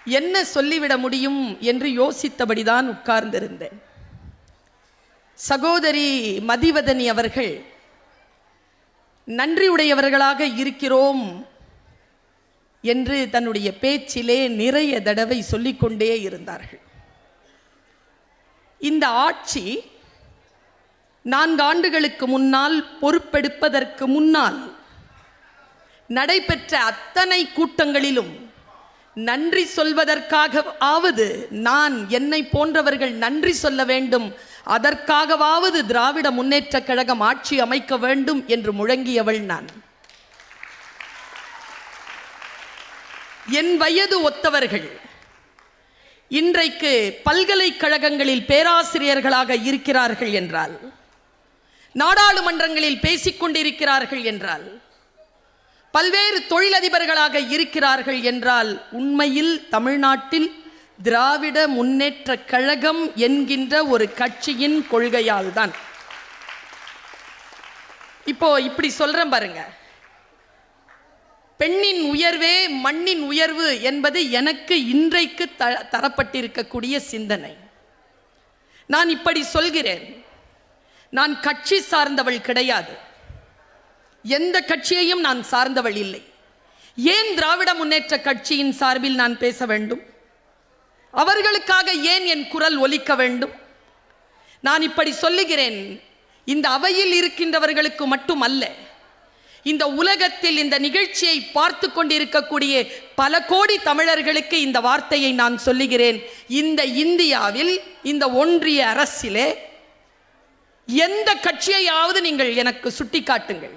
என்ன சொல்லிவிட முடியும் என்று யோசித்தபடிதான் உட்கார்ந்திருந்தேன். சகோதரி மதிவதனி அவர்கள் நன்றியுடையவர்களாக இருக்கிறோம் என்று தன்னுடைய பேச்சிலே நிறைய தடவை சொல்லிக்கொண்டே இருந்தார்கள். இந்த ஆட்சி 4 ஆண்டுகளுக்கு முன்னால் பொறுப்பெடுப்பதற்கு முன்னால் நடைபெற்ற அத்தனை கூட்டங்களிலும் நன்றி சொல்வதற்காகவாவது நான் என்னை போன்றவர்கள் நன்றி சொல்ல வேண்டும், அதற்காகவாவது திராவிட முன்னேற்றக் கழகம் ஆட்சி அமைக்க வேண்டும் என்று முழங்கியவள் நான். என் வயது ஒத்தவர்கள் இன்றைக்கு பல்கலைக்கழகங்களில் பேராசிரியர்களாக இருக்கிறார்கள் என்றால், நாடாளுமன்றங்களில் பேசிக்கொண்டிருக்கிறார்கள் என்றால், பல்வேறு தொழிலதிபர்களாக இருக்கிறார்கள் என்றால், உண்மையில் தமிழ்நாட்டில் திராவிட முன்னேற்ற கழகம் என்கின்ற ஒரு கட்சியின் கொள்கையால் தான். இப்போ இப்படி சொல்றேன் பாருங்க, பெண்ணின் உயர்வே மண்ணின் உயர்வு என்பது எனக்கு இன்றைக்கு தரப்பட்டிருக்கக்கூடிய சிந்தனை. நான் இப்படி சொல்கிறேன், நான் கட்சி சார்ந்தவள் கிடையாது, எந்த கட்சியையும் நான் சார்ந்தவள் இல்லை. ஏன் திராவிட முன்னேற்ற கட்சியின் சார்பில் நான் பேச வேண்டும்? அவர்களுக்காக ஏன் என் குரல் ஒலிக்க வேண்டும்? நான் இப்படி சொல்லுகிறேன், இந்த அவையில் இருக்கின்றவர்களுக்கு மட்டுமல்ல, இந்த உலகத்தில் இந்த நிகழ்ச்சியை பார்த்து கொண்டிருக்கக்கூடிய பல கோடி தமிழர்களுக்கு இந்த வார்த்தையை நான் சொல்லுகிறேன். இந்த இந்தியாவில், இந்த ஒன்றிய அரசிலே எந்த கட்சியையாவது நீங்கள் எனக்கு சுட்டி காட்டுங்கள்,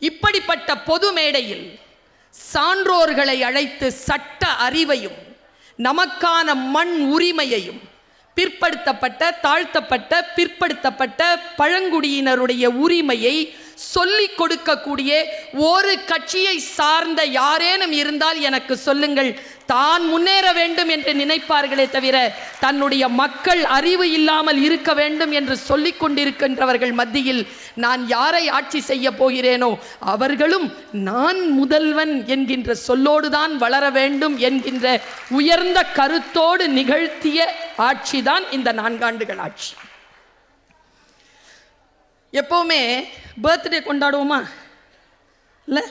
இப்படிப்பட்ட பொது மேடையில் சான்றோர்களை அழைத்து சட்ட அறிவையும் நமக்கான மண் உரிமையையும், பிற்படுத்தப்பட்ட தாழ்த்தப்பட்ட பிற்படுத்தப்பட்ட பழங்குடியினருடைய உரிமையை சொல்லிக் கொடுக்கக்கூடிய ஒரு கட்சியை சார்ந்த யாரேனும் இருந்தால் எனக்கு சொல்லுங்கள். தான் முன்னேற வேண்டும் என்று நினைப்பார்களே தவிர தன்னுடைய மக்கள் அறிவு இல்லாமல் இருக்க வேண்டும் என்று சொல்லிக் கொண்டிருக்கின்றவர்கள் மத்தியில் நான் யாரை ஆட்சி செய்ய போகிறேனோ அவர்களும் நான் முதல்வன் என்கின்ற சொல்லோடுதான் வளர வேண்டும் என்கின்ற உயர்ந்த கருத்தோடு நிகழ்த்திய ஆட்சிதான் இந்த 4 ஆண்டுகள் ஆட்சி. எப்போவுமே பர்த்டே கொண்டாடுவோமா இல்லை?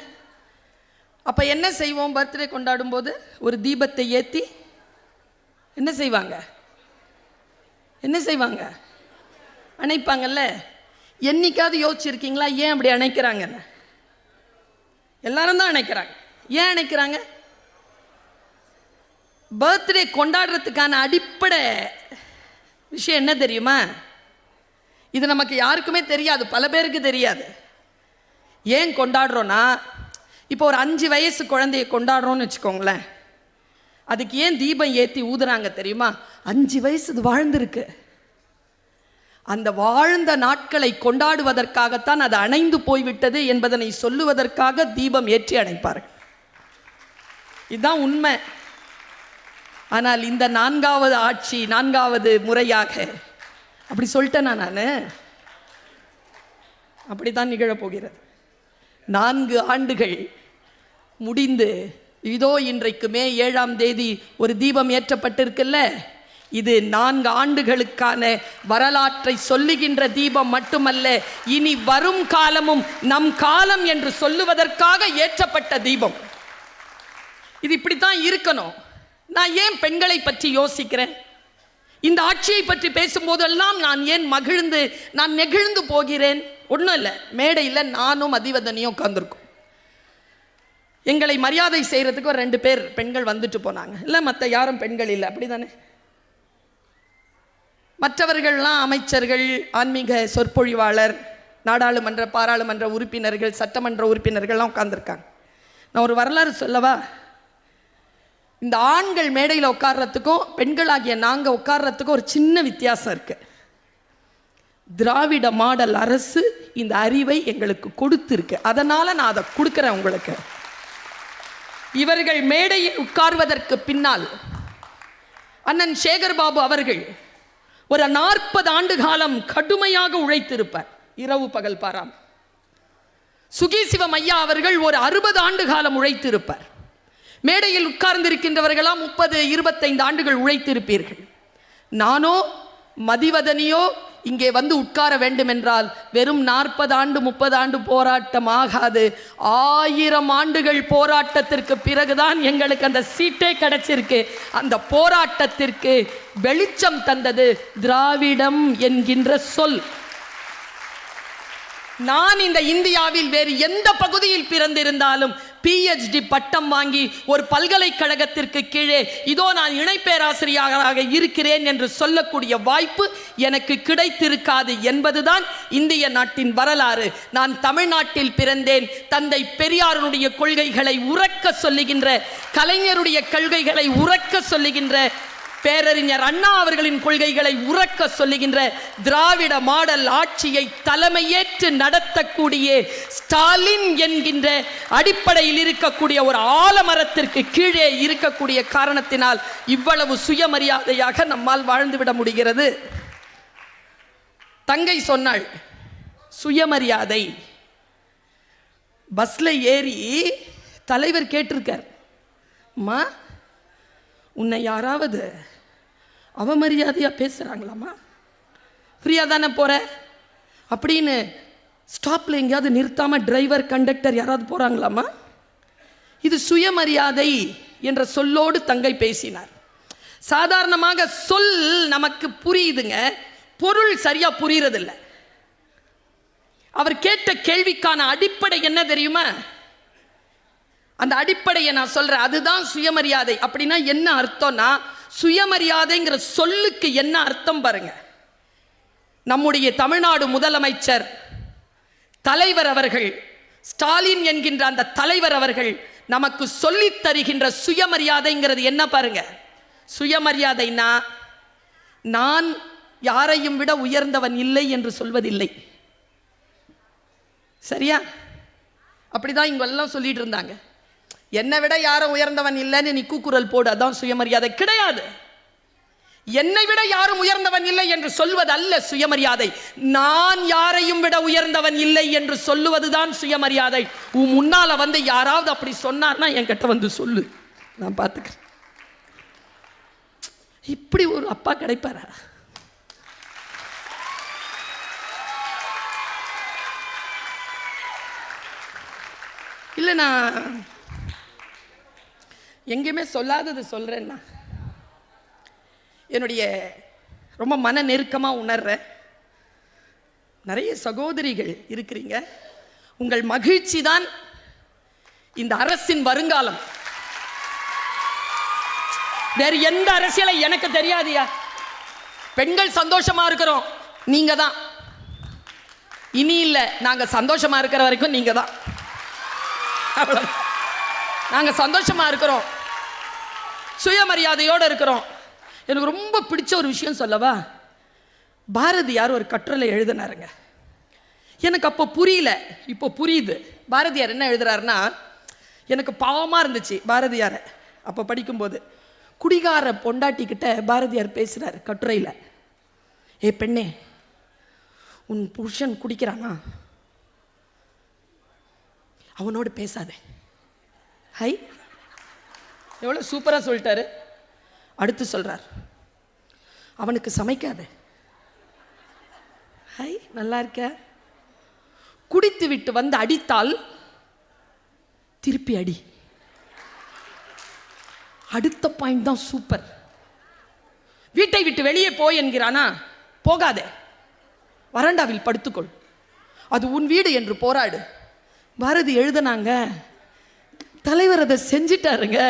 அப்போ என்ன செய்வோம்? பர்த்டே கொண்டாடும் போது ஒரு தீபத்தை ஏற்றி என்ன செய்வாங்க? அணைப்பாங்கல்ல. என்னைக்காவது யோசிச்சிருக்கீங்களா ஏன் அப்படி அணைக்கிறாங்கன்னு? எல்லாரும் தான் அணைக்கிறாங்க. ஏன் அணைக்கிறாங்க? பர்த்டே கொண்டாடுறதுக்கான அடிப்படை விஷயம் என்ன தெரியுமா? இது நமக்கு யாருக்குமே தெரியாது, பல பேருக்கு தெரியாது. ஏன் கொண்டாடுறோன்னா, இப்போ ஒரு 5 வயசு குழந்தைய கொண்டாடுறோன்னு வச்சுக்கோங்களேன், அதுக்கு ஏன் தீபம் ஏற்றி ஊதுறாங்க தெரியுமா? 5 வயசு இது வாழ்ந்திருக்கு. அந்த வாழ்ந்த நாட்களை கொண்டாடுவதற்காகத்தான் அது அணைந்து போய்விட்டது என்பதனை சொல்லுவதற்காக தீபம் ஏற்றி அணைப்பார்கள். இதுதான் உண்மை. ஆனால் இந்த 4வது ஆட்சி, 4வது முறையாக அப்படி சொல்லிட்டேனா? நான் அப்படித்தான் நிகழப்போகிறது. 4 ஆண்டுகள் முடிந்து இதோ இன்றைக்கு மே 7ஆம் தேதி ஒரு தீபம் ஏற்றப்பட்டிருக்குல்ல, இது 4 ஆண்டுகளுக்கான வரலாற்றை சொல்லுகின்ற தீபம் மட்டுமல்ல, இனி வரும் காலமும் நம் காலம் என்று சொல்லுவதற்காக ஏற்றப்பட்ட தீபம். இது இப்படித்தான் இருக்கணும். நான் ஏன் பெண்களை பற்றி யோசிக்கிறேன்? இந்த ஆட்சியை பற்றி பேசும்போதெல்லாம் நான் ஏன் நான் நெகிழ்ந்து போகிறேன்? ஒன்றும் இல்லை, மேடையில் நானும் மதிவதனியும் உட்கார்ந்துருக்கோம். எங்களை மரியாதை செய்கிறதுக்கு ஒரு 2 பேர் பெண்கள் வந்துட்டு போனாங்க. இல்லை, மற்ற யாரும் பெண்கள் இல்லை, அப்படி தானே? மற்றவர்கள்லாம் அமைச்சர்கள், ஆன்மீக சொற்பொழிவாளர், நாடாளுமன்ற பாராளுமன்ற உறுப்பினர்கள், சட்டமன்ற உறுப்பினர்கள்லாம் உட்கார்ந்துருக்காங்க. நான் ஒரு வரலாறு சொல்லவா? இந்த ஆண்கள் மேடையில் உட்கார்றதுக்கும் பெண்களாகிய நாங்கள் உட்கார்றதுக்கும் ஒரு சின்ன வித்தியாசம் இருக்கு. திராவிட மாடல் அரசு இந்த அறிவை எங்களுக்கு கொடுத்திருக்கு, அதனால நான் அதை கொடுக்கிறேன் உங்களுக்கு. இவர்கள் மேடையில் உட்கார்வதற்கு பின்னால் அண்ணன் சேகர் பாபு அவர்கள் ஒரு 40 ஆண்டு காலம் கடுமையாக உழைத்திருப்பார், இரவு பகல் பாராமல். சுகி சிவம் ஐயா அவர்கள் ஒரு 60 ஆண்டு காலம் உழைத்திருப்பார். மேடையில் உட்கார்ந்திருக்கின்றவர்களாம் 30-25 ஆண்டுகள் உழைத்திருப்பீர்கள். நானோ மதிவதனியோ இங்கே வந்து உட்கார வேண்டும் என்றால் வெறும் 40 ஆண்டு 30 ஆண்டு போராட்டம் ஆகாது. 1000 ஆண்டுகள் போராட்டத்திற்கு பிறகுதான் எங்களுக்கு அந்த சீட்டே கிடைச்சிருக்கு. அந்த போராட்டத்திற்கு வெளிச்சம் தந்தது திராவிடம் என்கின்ற சொல். நான் இந்த இந்தியாவில் வேறு எந்த பகுதியில் பிறந்திருந்தாலும் PhD பட்டம் வாங்கி ஒரு பல்கலைக்கழகத்திற்கு கீழே இதோ நான் இணை பேராசிரியராக இருக்கிறேன் என்று சொல்லக்கூடிய வாய்ப்பு எனக்கு கிடைத்திருக்காது என்பதுதான் இந்திய நாட்டின் வரலாறு. நான் தமிழ்நாட்டில் பிறந்தேன். தந்தை பெரியாருடைய கொள்கைகளை உரக்க சொல்லுகின்ற, கலைஞருடைய கொள்கைகளை உரக்க சொல்லுகின்ற, பேரறிஞர் அண்ணா அவர்களின் கொள்கைகளை உரக்க சொல்லுகின்ற, திராவிட மாடல் ஆட்சியை தலைமையேற்று நடத்தக்கூடிய ஸ்டாலின் என்கின்ற அடிப்படையில் இருக்கக்கூடிய ஒரு ஆலமரத்திற்கு கீழே இருக்கக்கூடிய காரணத்தினால் இவ்வளவு சுயமரியாதையாக நம்மால் வாழ்ந்துவிட முடிகிறது. தங்கை சொன்னாள் சுயமரியாதை. பஸ்ல ஏறி தலைவர் கேட்டிருக்கார், அம்மா உன்னை யாராவது அவமரியாதையா பேசுறாங்களாமா? ஃப்ரீயா தானே போற அப்படின்னு ஸ்டாப்ல எங்கேயாவது நிறுத்தாம டிரைவர் கண்டக்டர் யாராவது போறாங்களாமா? இது சுயமரியாதை என்ற சொல்லோடு தங்கை பேசினார். சாதாரணமாக சொல் நமக்கு புரியுதுங்க, பொருள் சரியா புரியறதில்லை. அவர் கேட்ட கேள்விக்கான அடிப்படை என்ன தெரியுமா? அந்த அடிப்படையை நான் சொல்றேன். அதுதான் சுயமரியாதை. அப்படின்னா என்ன அர்த்தம்னா, சுயமரியாதைங்கிற சொல்லுக்கு என்ன அர்த்தம் பாருங்க. நம்முடைய தமிழ்நாடு முதலமைச்சர் தலைவர் அவர்கள், ஸ்டாலின் என்கின்ற அந்த தலைவர் அவர்கள் நமக்கு சொல்லித் தருகின்ற சுயமரியாதைங்கிறது என்ன பாருங்க. சுயமரியாதைனா நான் யாரையும் விட உயர்ந்தவன் இல்லை என்று சொல்வதில்லை. சரியா? அப்படிதான் இங்கெல்லாம் சொல்லிட்டு இருந்தாங்க. என்னை விட யாரும் உயர்ந்தவன் இல்லைன்னு நீ கூக்குரல் போடு, அதான் சுயமரியாதை கிடையாது. என்னை விட யாரும் உயர்ந்தவன் இல்லை என்று சொல்வது அல்ல சுயமரியாதை. நான் யாரையும் விட உயர்ந்தவன் இல்லை என்று சொல்லுவதுதான் சுயமரியாதை. உன் முன்னால வந்து யாராவது அப்படி சொன்னார்னா என்கிட்ட வந்து சொல்லு, நான் பார்த்துக்கிறேன். இப்படி ஒரு அப்பா கிடைப்பாரா? இல்லை, நான் எங்கேயுமே சொல்லாதது சொல்கிறேன்னா, என்னுடைய ரொம்ப மன நெருக்கமாக உணர்ற நிறைய சகோதரிகள் இருக்கிறீங்க. உங்கள் மகிழ்ச்சி தான் இந்த அரசின் வருங்காலம். வேறு எந்த அரசியலை எனக்கு தெரியாதியா. பெண்கள் சந்தோஷமா இருக்கிறோம், நீங்க தான். இனி இல்லை, நாங்க சந்தோஷமா இருக்கிற வரைக்கும் நீங்க தான். நாங்க சந்தோஷமா இருக்கிறோம், சுயமரியாதையோடு இருக்கிறோம். எனக்கு ரொம்ப பிடிச்ச ஒரு விஷயம் சொல்லவா? பாரதியார் ஒரு கட்டுரை எழுதினாருங்க. எனக்கு அப்போ புரியல, இப்போ புரியுது. பாரதியார் என்ன எழுதுறாருன்னா, எனக்கு பாவமாக இருந்துச்சு பாரதியாரை அப்போ படிக்கும்போது. குடிகார பொண்டாட்டிக்கிட்ட பாரதியார் பேசுகிறார் கட்டுரையில். ஏ பெண்ணே, உன் புருஷன் குடிக்கிறானா, அவனோடு பேசாதே. ஹை, எவ்வளோ சூப்பராக சொல்லிட்டாரு. அடுத்து சொல்கிறார், அவனுக்கு சமைக்காத. ஹை, நல்லா இருக்க. குடித்து விட்டு வந்து அடித்தால் திருப்பி அடி. அடுத்த பாயிண்ட் தான் சூப்பர். வீட்டை விட்டு வெளியே போய் என்கிறானா, போகாதே, வராண்டாவில் படுத்துக்கொள், அது உன் வீடு என்று போராடு. பாரதி எழுதுனாங்க, தலைவர் அதை செஞ்சிட்டாருங்க.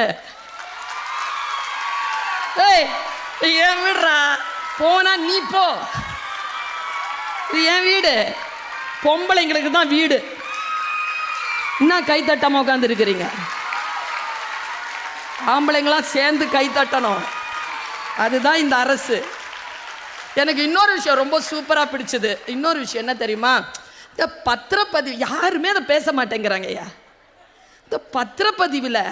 ஏன் விடுறா, போனா நீ போ, இது என் வீடு, பொம்பளைங்களுக்கு தான் வீடு. என்ன கை தட்டாம உட்காந்து இருக்கிறீங்க? ஆம்பளைங்களாம் சேர்ந்து கை தட்டணும். அதுதான் இந்த அரசு. எனக்கு இன்னொரு விஷயம் ரொம்ப சூப்பராக பிடிச்சது. இன்னொரு விஷயம் என்ன தெரியுமா? இந்த பத்திரப்பதிவு யாருமே அதை பேச மாட்டேங்கிறாங்க. ஐயா, இந்த பத்திரப்பதிவில்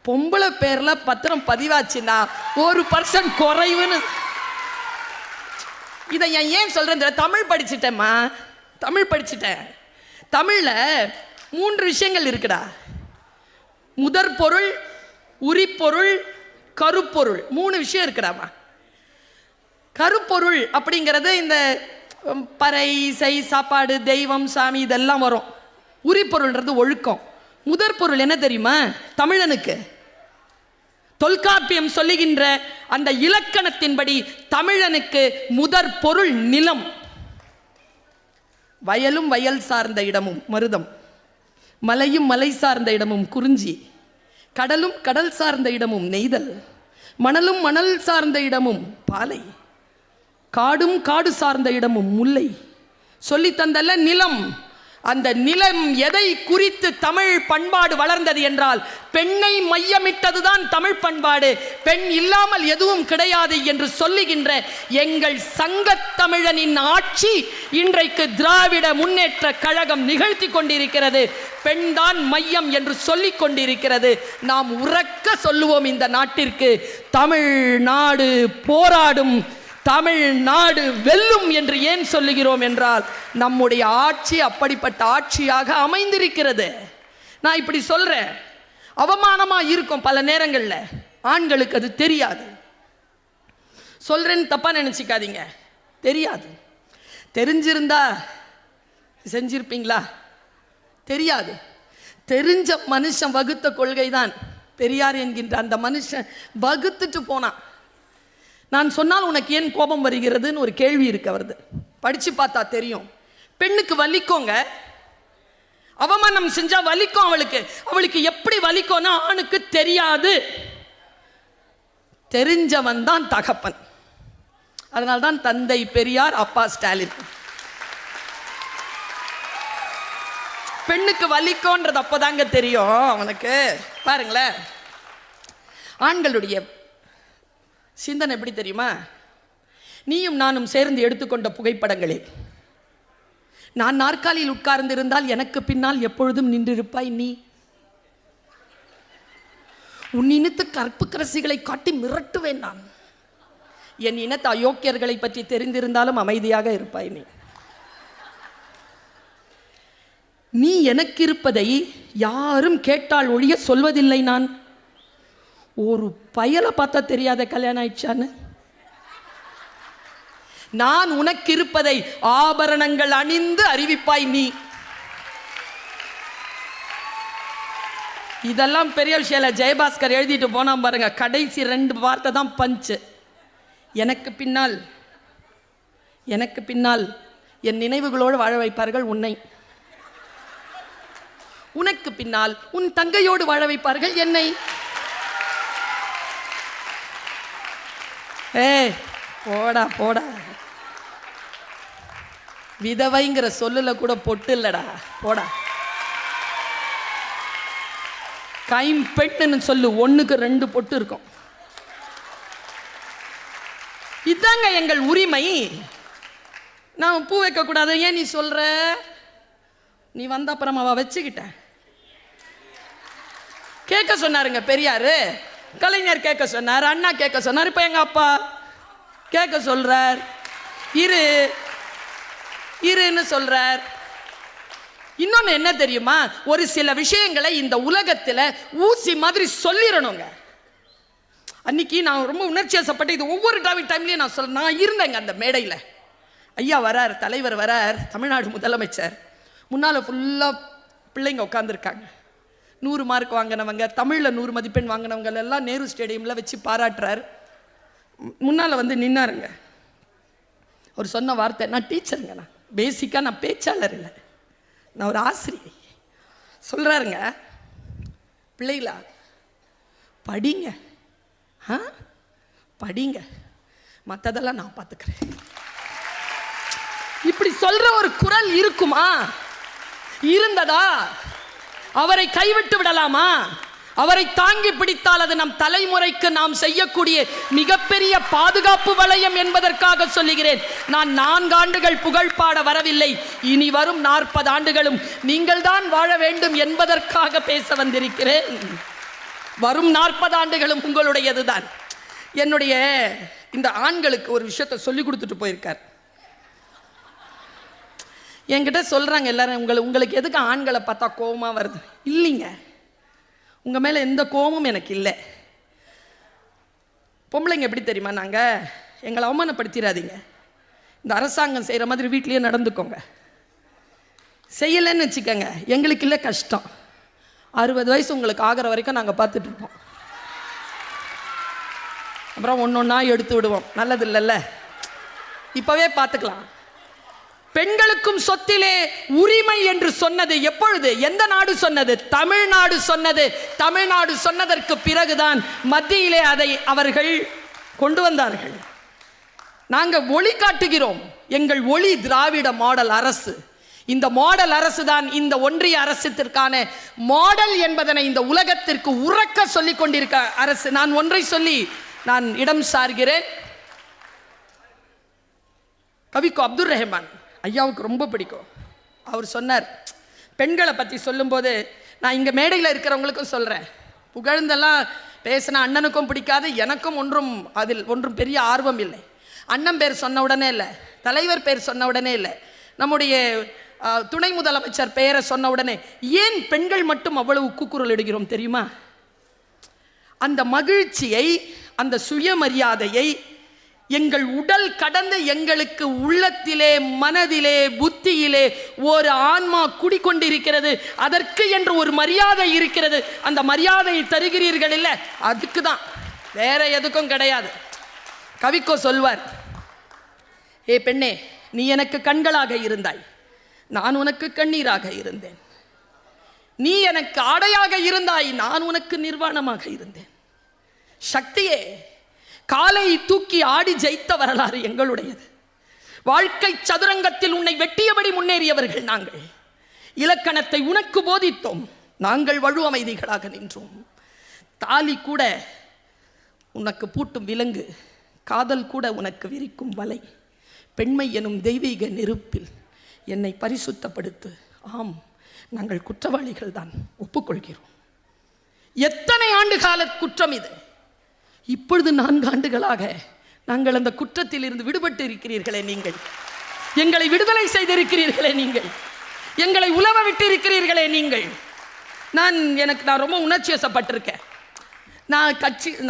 பொம்பளை பேரில் பத்திரம் பதிவாச்சுன்னா 1% குறைவுன்னு. இதை ஏன் சொல்கிறேன்? தமிழ் படிச்சுட்டேம்மா, தமிழ் படிச்சுட்டேன். தமிழில் 3 விஷயங்கள் இருக்குடா. முதற் பொருள், உரிப்பொருள், கருப்பொருள், 3 விஷயம் இருக்குடாமா. கருப்பொருள் அப்படிங்கிறது இந்த பறை, இசை, சாப்பாடு, தெய்வம், சாமி இதெல்லாம் வரும். உரிப்பொருள்ன்றது ஒழுக்கம். முதற் பொருள் என்ன தெரியுமா? தமிழனுக்கு தொல்காப்பியம் சொல்லுகின்ற அந்த இலக்கணத்தின்படி தமிழனுக்கு முதற் பொருள் நிலம். வயலும் வயல் சார்ந்த இடமும் மருதம், மலையும் மலை சார்ந்த இடமும் குறிஞ்சி, கடலும் கடல் சார்ந்த இடமும் நெய்தல், மணலும் மணல் சார்ந்த இடமும் பாலை, காடும் காடு சார்ந்த இடமும் முல்லை. சொல்லி தந்தல்ல நிலம். அந்த நிலம் எதை குறித்து தமிழ் பண்பாடு வளர்ந்தது என்றால் பெண்ணை மையமிட்டதுதான் தமிழ் பண்பாடு. பெண் இல்லாமல் எதுவும் கிடையாது என்று சொல்லுகின்ற எங்கள் சங்கத்தமிழனின் ஆட்சி இன்றைக்கு திராவிட முன்னேற்ற கழகம் நிகழ்த்தி கொண்டிருக்கிறது. பெண்தான் மையம் என்று சொல்லிக் கொண்டிருக்கிறது. நாம் உரக்க சொல்லுவோம் இந்த நாட்டிற்கு, தமிழ்நாடு போராடும், தமிழ்நாடு வெல்லும் என்று ஏன் சொல்லுகிறோம் என்றால் நம்முடைய ஆட்சி அப்படிப்பட்ட ஆட்சியாக அமைந்திருக்கிறது. நான் இப்படி சொல்றேன், அவமானமா இருக்கும் பல நேரங்களில், ஆண்களுக்கு அது தெரியாது. சொல்றேன்னு தப்பா நினைச்சிக்காதீங்க, தெரியாது. தெரிஞ்சிருந்தா செஞ்சிருப்பீங்களா? தெரியாது. தெரிஞ்ச மனுஷன் வகுத்த கொள்கை தான் பெரியார் என்கின்ற அந்த மனுஷன் வகுத்துட்டு போனான். நான் சொன்னால் உனக்கு ஏன் கோபம் வருகிறதுன்னு ஒரு கேள்வி இருக்கு அவரது. படிச்சு பார்த்தா தெரியும். பெண்ணுக்கு வலிக்கோங்க, அவமானம் செஞ்சா வலிக்கும் அவளுக்கு. அவளுக்கு எப்படி வலிக்கும்னா ஆணுக்கு தெரியாது. தெரிஞ்சவன் தான் தகப்பன். அதனால்தான் தந்தை பெரியார், அப்பா ஸ்டாலின். பெண்ணுக்கு வலிக்கோன்றது அப்பதாங்க தெரியும் அவனுக்கு. பாருங்களேன், ஆண்களுடைய சிந்தனை எப்படி தெரியுமா? நீயும் நானும் சேர்ந்து எடுத்துக்கொண்ட புகைப்படங்களில் நான் நாற்காலியில் உட்கார்ந்து இருந்தால் எனக்கு பின்னால் எப்பொழுதும் நின்றிருப்பாய் நீ. உன் இனத்து கற்பு கரசிகளை காட்டி மிரட்டுவேன் நான். என் இனத்து அயோக்கியர்களை பற்றி தெரிந்திருந்தாலும் அமைதியாக இருப்பாய் நீ. நீ எனக்கு இருப்பதை யாரும் கேட்டால் ஒழிய சொல்வதில்லை நான். ஒரு பயலை பார்த்தா தெரியாத கல்யாணம் ஆயிடுச்சான்னு. நான் உனக்கு இருப்பதை ஆபரணங்கள் அணிந்து அறிவிப்பாய் நீ. இதெல்லாம் பெரிய விஷயம் இல்லை. ஜெயபாஸ்கர் எழுதிட்டு போனா பாருங்க, கடைசி 2 வார்த்தை தான் பஞ்சு. எனக்கு பின்னால், எனக்கு பின்னால் என் நினைவுகளோடு வாழ வைப்பார்கள் உன்னை. உனக்கு பின்னால் உன் தங்கையோடு வாழ வைப்பார்கள் என்னை. போடா போடா, விதவைங்கிற சொல்லுல கூட பொட்டு இல்லடா, போடா. கைம்பெண்ணுன்னு சொல்லு, 1க்கு 2 பொட்டு இருக்கும். இதாங்க எங்கள் உரிமை. நான் பூ வைக்க கூடாது ஏன் நீ சொல்ற? நீ வந்த அப்புறம் அவ வச்சுக்கிட்ட. கேட்க சொன்னாருங்க பெரியாரு, கலைஞர் கேட்க சொன்னார், அண்ணா கேட்க சொன்னார், இப்ப எங்க அப்பா கேட்க சொல்றார். இருன்னு சொல்றார். இன்னொன்னு என்ன தெரியுமா? ஒரு சில விஷயங்களை இந்த உலகத்துல ஊசி மாதிரி சொல்லிடணுங்க. அன்னைக்கு நான் ரொம்ப உணர்ச்சியாசப்பட்டு இது ஒவ்வொரு டைம்லயும் நான் இருந்தேங்க அந்த மேடையில். ஐயா வரார், தலைவர் வரார், தமிழ்நாடு முதலமைச்சர். முன்னால் ஃபுல்லாக பிள்ளைங்க உட்காந்துருக்காங்க. 100 மார்க் வாங்கினவங்க, தமிழில் 100 மதிப்பெண் வாங்கினவங்க எல்லாம் நேரு ஸ்டேடியமில் வச்சு பாராட்டுறார். முன்னால் வந்து நின்னாருங்க. அவர் சொன்ன வார்த்தை, நான் டீச்சருங்க, நான் பேசிக்காக நான் பேச்சாளர் இல்லை, நான் ஒரு ஆசிரியை. சொல்கிறாருங்க, பிள்ளைகளா படிங்க, படிங்க, மற்றதெல்லாம் நான் பார்த்துக்கிறேன். இப்படி சொல்ற ஒரு குரல் இருக்குமா? இருந்ததா? அவரை கைவிட்டு விடலாமா? அவரை தாங்கி பிடித்தால் அது நம் தலைமுறைக்கு நாம் செய்யக்கூடிய மிகப்பெரிய பாதுகாப்பு வளையம் என்பதற்காக சொல்லுகிறேன். நான் 4 ஆண்டுகள் புகழ் பாட வரவில்லை. இனி வரும் 40 ஆண்டுகளும் நீங்கள் தான் வாழ வேண்டும் என்பதற்காக பேச வந்திருக்கிறேன். வரும் 40 ஆண்டுகளும் உங்களுடையதுதான். என்னுடைய இந்த ஆண்களுக்கு ஒரு விஷயத்தை சொல்லி கொடுத்துட்டு போயிருக்கார். என்கிட்ட சொல்றாங்க எல்லாரும், உங்களுக்கு எதுக்கு ஆண்களை பார்த்தா கோபமா வருது? இல்லைங்க, உங்கள் மேலே எந்த கோபமும் எனக்கு இல்லை. பொம்பளைங்க எப்படி தெரியுமா, நாங்கள் எங்களை அவமானப்படுத்திடாதீங்க, இந்த அரசாங்கம் செய்கிற மாதிரி வீட்லேயே நடந்துக்கோங்க. செய்யலைன்னு வச்சுக்கோங்க, எங்களுக்கு இல்லை கஷ்டம். 60 வயசு உங்களுக்கு ஆகிற வரைக்கும் நாங்கள் பார்த்துட்ருப்போம். அப்புறம் ஒன்று ஒன்றா எடுத்து விடுவோம். நல்லது இல்லைல்ல, இப்போவே பார்த்துக்கலாம். பெண்களுக்கும் சொத்திலே உரிமை என்று சொன்னது எப்பொழுது, எந்த நாடு சொன்னது? தமிழ்நாடு சொன்னது. தமிழ்நாடு சொன்னதற்கு பிறகுதான் மத்தியிலே அதை அவர்கள் கொண்டு வந்தார்கள். நாங்கள் ஒளி காட்டுகிறோம். எங்கள் ஒளி திராவிட மாடல் அரசு. இந்த மாடல் அரசு தான் இந்த ஒன்றிய அரசிற்கான மாடல் என்பதனை இந்த உலகத்திற்கு உறக்க சொல்லிக் கொண்டிருக்க அரசு. நான் ஒன்றை சொல்லி நான் இடம் சார்கிறேன். கவிக்கோ அப்துல் ரஹ்மான் ஐயாவுக்கு ரொம்ப பிடிக்கும். அவர் சொன்னார், பெண்களை பற்றி சொல்லும்போது, நான் இங்கே மேடையில் இருக்கிறவங்களுக்கும் சொல்கிறேன், புகழ்ந்தெல்லாம் பேசின அண்ணனுக்கும் பிடிக்காது, எனக்கும் ஒன்றும் பெரிய ஆர்வம் இல்லை. அண்ணன் பேர் சொன்ன உடனே இல்லை, தலைவர் பேர் சொன்ன உடனே இல்லை, நம்முடைய துணை முதலமைச்சர் பெயரை சொன்ன உடனே. ஏன் பெண்கள் மட்டும் அவ்வளவு கூக்குரல் இடுகிறோம் தெரியுமா? அந்த மகிழ்ச்சியை, அந்த சுயமரியாதையை எங்கள் உடல் கடந்த எங்களுக்கு உள்ளத்திலே, மனதிலே, புத்தியிலே ஒரு ஆன்மா குடிக்கொண்டிருக்கிறது. அதற்கு என்று ஒரு மரியாதை இருக்கிறது. அந்த மரியாதையை தருகிறீர்கள் இல்லை, அதுக்கு தான், வேற எதுக்கும் கிடையாது. கவிக்கோ சொல்வார், ஏ பெண்ணே, நீ எனக்கு கண்களாக இருந்தாய், நான் உனக்கு கண்ணீராக இருந்தேன். நீ எனக்கு ஆடையாக இருந்தாய், நான் உனக்கு நிர்வாணமாக இருந்தேன். சக்தியே, காலை தூக்கி ஆடி ஜெயித்த வரலாறு எங்களுடையது. வாழ்க்கை சதுரங்கத்தில் உன்னை வெட்டியபடி முன்னேறியவர்கள் நாங்கள். இலக்கணத்தை உனக்கு போதித்தோம், நாங்கள் வலு அமைதிகளாக நின்றோம். தாலி கூட உனக்கு பூட்டும் விலங்கு, காதல் கூட உனக்கு விரிக்கும் வலை. பெண்மை எனும் தெய்வீக நெருப்பில் என்னை பரிசுத்தப்படுத்து. ஆம், நாங்கள் குற்றவாளிகள் தான், ஒப்புக்கொள்கிறோம். எத்தனை ஆண்டு கால குற்றம் இது! இப்பொழுது 4 ஆண்டுகளாக நாங்கள் அந்த குற்றத்தில் இருந்து விடுபட்டு இருக்கிறீர்களே நீங்கள். எங்களை விடுதலை செய்திருக்கிறீர்களே நீங்கள். எங்களை உலவ விட்டு இருக்கிறீர்களே நீங்கள். நான் ரொம்ப உணர்ச்சி வசப்பட்டிருக்கேன்.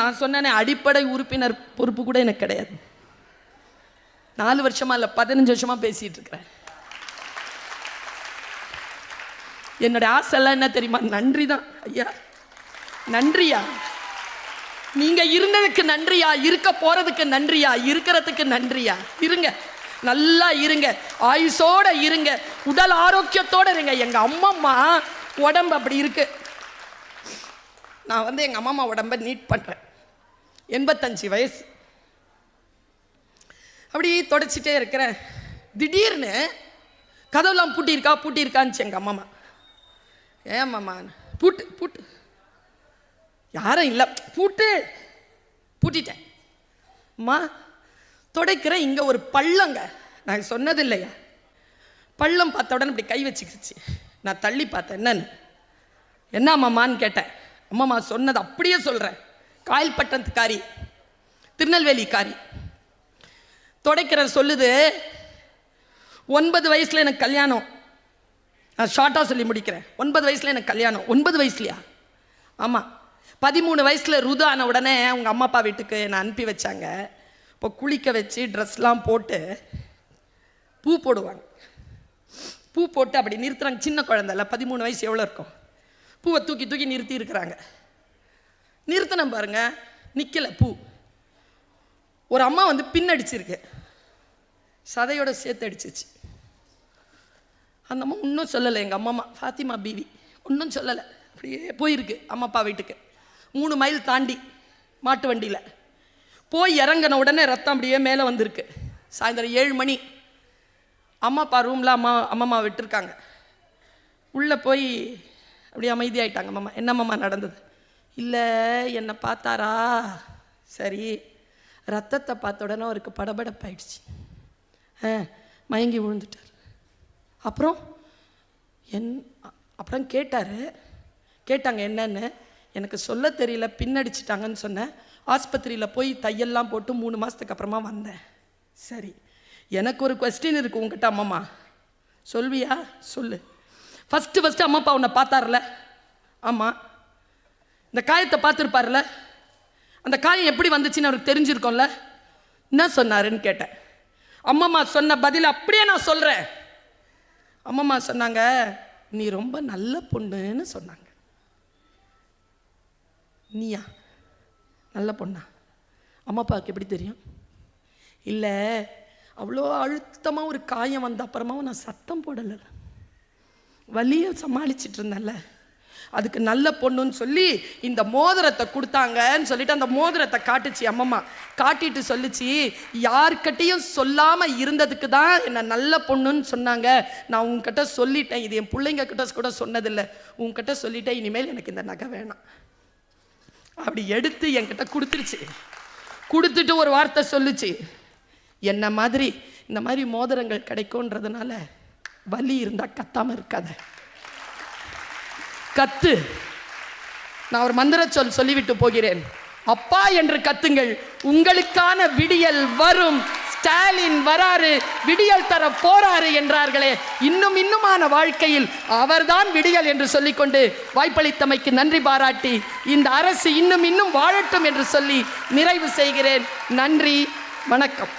நான் சொன்னேனே, அடிப்படை உறுப்பினர் பொறுப்பு கூட எனக்கு கிடையாது. 4 வருஷமா இல்லை, 15 வருஷமா பேசிட்டு இருக்கிறேன். என்னுடைய ஆசைலாம் என்ன தெரியுமா? நன்றி தான் ஐயா. நன்றியா, நீங்க இருந்ததுக்கு நன்றியா, இருக்க போறதுக்கு நன்றியா, இருக்கிறதுக்கு நன்றியா. இருங்க, நல்லா இருங்க, ஆயுசோட இருங்க, உடல் ஆரோக்கியத்தோட இருங்க. எங்க அம்மம்மா உடம்பு அப்படி இருக்கு. நான் எங்க அம்மா உடம்ப நீட் பண்றேன். 85 வயசு, அப்படி தொடச்சிட்டே இருக்கிறேன். திடீர்னு கதவுலாம் பூட்டியிருக்கான்னு எங்க அம்மா. ஏன் மாமா? பூட்டு யாரும் இல்லை, பூட்டிட்டேன். அம்மா துடைக்கிறேன், இங்கே ஒரு பள்ளங்க. நான் சொன்னது இல்லையா, பள்ளம் பார்த்த உடனே இப்படி கை வச்சுக்கிச்சு. நான் தள்ளி பார்த்தேன், என்ன அம்மான்னு கேட்டேன். அம்மாம்மா சொன்னது அப்படியே சொல்கிறேன். காயல்பட்டணத்துக்காரி, திருநெல்வேலிக்காரி. துடைக்கிற சொல்லுது, 9 வயசில் எனக்கு கல்யாணம். நான் ஷார்ட்டாக சொல்லி முடிக்கிறேன். 9 வயசில் எனக்கு கல்யாணம். 9 வயசுலையா? ஆமாம். 13 வயசில் ருது ஆன உடனே உங்கள் அம்மா அப்பா வீட்டுக்கு என்னை அனுப்பி வச்சாங்க. இப்போ குளிக்க வச்சு ட்ரெஸ்லாம் போட்டு பூ போடுவாங்க. பூ போட்டு அப்படி நிறுத்துறாங்க. சின்ன குழந்தைல 13 வயசு எவ்வளோ இருக்கும்? பூவை தூக்கி நிறுத்தி இருக்கிறாங்க. நிறுத்தின பாருங்க, நிற்கலை பூ. ஒரு அம்மா பின்னடிச்சிருக்கு, சதையோட சேர்த்து அடிச்சிச்சு. அந்த அம்மா இன்னும் சொல்லலை. எங்கள் அம்மா ஃபாத்திமா பீவி ஒன்றும் சொல்லலை. அப்படியே போயிருக்கு அம்மா அப்பா வீட்டுக்கு. 3 மைல் தாண்டி மாட்டு வண்டியில் போய் இறங்கின உடனே ரத்தம் அப்படியே மேலே வந்திருக்கு. சாயந்தரம் 7 மணி. அம்மா அப்பா ரூமில் அம்மா விட்டுருக்காங்க. உள்ளே போய் அப்படியே அமைதியாயிட்டாங்க. அம்மா, என்னம்மா நடந்தது? இல்லை, என்னை பார்த்தாரா? சரி. ரத்தத்தை பார்த்த உடனே அவருக்கு படபடப்பாயிடுச்சு. மயங்கி விழுந்துட்டார். அப்புறம் கேட்டாங்க என்னன்னு. எனக்கு சொல்ல தெரியல, பின்னடிச்சிட்டாங்கன்னு சொன்னேன். ஆஸ்பத்திரியில் போய் தையெல்லாம் போட்டு 3 மாதத்துக்கு அப்புறமா வந்தேன். சரி, எனக்கு ஒரு கொஸ்டின் இருக்குது உங்ககிட்ட. அம்மாம்மா சொல்வியா? சொல்லு. ஃபஸ்ட்டு அம்மா அப்பா உன்னை பார்த்தார்ல? ஆமாம். இந்த காயத்தை பார்த்துருப்பார்ல, அந்த காயம் எப்படி வந்துச்சுன்னு அவருக்கு தெரிஞ்சிருக்கோம்ல. என்ன சொன்னாருன்னு கேட்டேன். அம்மம்மா சொன்ன பதில் அப்படியே நான் சொல்கிறேன். அம்மம்மா சொன்னாங்க, நீ ரொம்ப நல்ல பொண்ணுன்னு சொன்னாங்க. நீயா நல்ல பொண்ணா? அம்மா அப்பாவுக்கு எப்படி தெரியும்? இல்லை, அவ்வளோ அழுத்தமாக ஒரு காயம் வந்த அப்புறமாவும் நான் சத்தம் போடலை, வலியை சமாளிச்சிட்டு இருந்தேன்ல, அதுக்கு நல்ல பொண்ணுன்னு சொல்லி இந்த மோதிரத்தை கொடுத்தாங்கன்னு சொல்லிட்டு அந்த மோதிரத்தை காட்டுச்சு அம்மம்மா. காட்டிட்டு சொல்லிச்சு, யார்கிட்டையும் சொல்லாமல் இருந்ததுக்கு தான் என்னை நல்ல பொண்ணுன்னு சொன்னாங்க. நான் உங்ககிட்ட சொல்லிட்டேன், இது என் பிள்ளைங்க கிட்ட கூட சொன்னதில்லை, உங்ககிட்ட சொல்லிட்டேன், இனிமேல் எனக்கு இந்த நகை வேணாம். அப்படி எடுத்து என்கிட்ட கொடுத்துருச்சு. கொடுத்துட்டு ஒரு வார்த்தை சொல்லுச்சு, என்ன மாதிரி இந்த மாதிரி மோதிரங்கள் கிடைக்கும்ன்றதுனால வலி இருந்தால் கத்தாமல் இருக்காத, கத்து. நான் ஒரு மந்திர சொல்லிவிட்டு போகிறேன். அப்பா என்று கத்துங்கள், உங்களுக்கான விடியல் வரும். ஸ்டாலின் வராரு, விடியல் தர போறாரு என்றார்களே, இன்னுமான வாழ்க்கையில் அவர்தான் விடியல் என்று சொல்லிக்கொண்டு வாய்ப்பளித்தமைக்கு நன்றி பாராட்டி இந்த அரசு இன்னும் வாழட்டும் என்று சொல்லி நிறைவு செய்கிறேன். நன்றி, வணக்கம்.